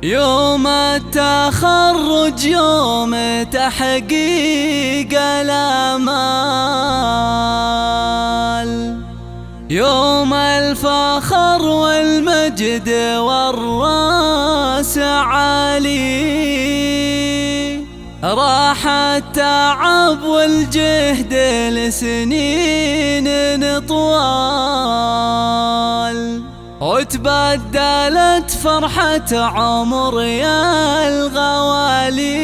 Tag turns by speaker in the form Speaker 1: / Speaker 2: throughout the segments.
Speaker 1: يوم التخرج يوم تحقيق الآمال، يوم الفخر والمجد والراس عالي، راح التعب والجهد لسنين طوال، وتبدلت فرحة عمر يا الغوالي،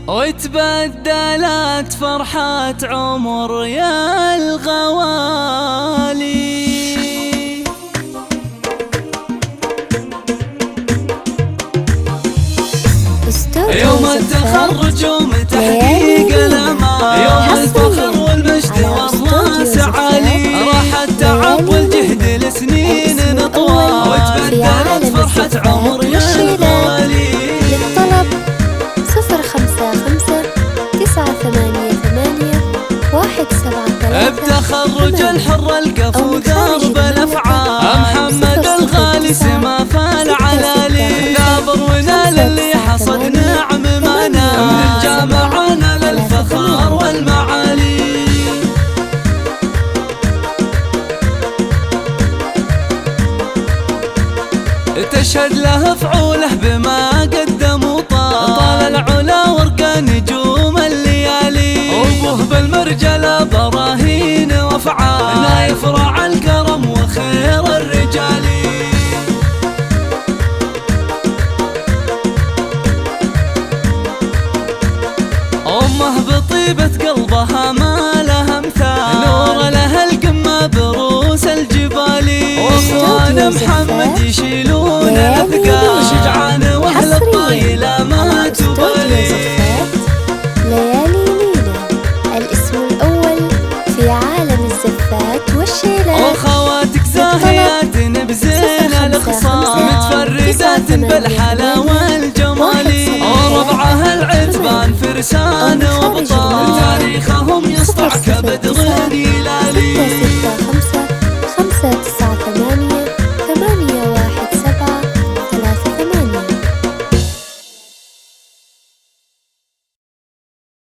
Speaker 1: وتبدلت فرحة عمر يا الغوالي. يوم التخرج يوم تحقيق الامال، يوم الفخر والمجد والراس عالي، راح التعب والجهد لسنين طوال، وتبدلت فرحة عمر يا الغوالي.
Speaker 2: للطلب 0548988
Speaker 1: بتخرج الحر القفو درب الافعال، محمد الغالي سما فالعلالي، ثابر ونال اللي حصد نعم ما نال، من الجامعة نال الفخار والمعالي. تشهد له فعوله بما قدم وطال، العلا ورقة نجوم الليالي، وابوه بالمرجلة براهين وافعال، لا يفرع الكرم وخير الرجال. أمه بطيبة قلبها ما لها مثال، نور لها القمة بروس الجبال، واخوان محمد يشيلون الاثقال، شجعان واهل الطايلة ما تبالي.
Speaker 2: ليالي ليلى الاسم الأول في عالم الزفات والشيلات،
Speaker 1: وخواتك زاهيات بزين الخصام، متفردات بالحلا والجمال، وربعها العتبان فرسان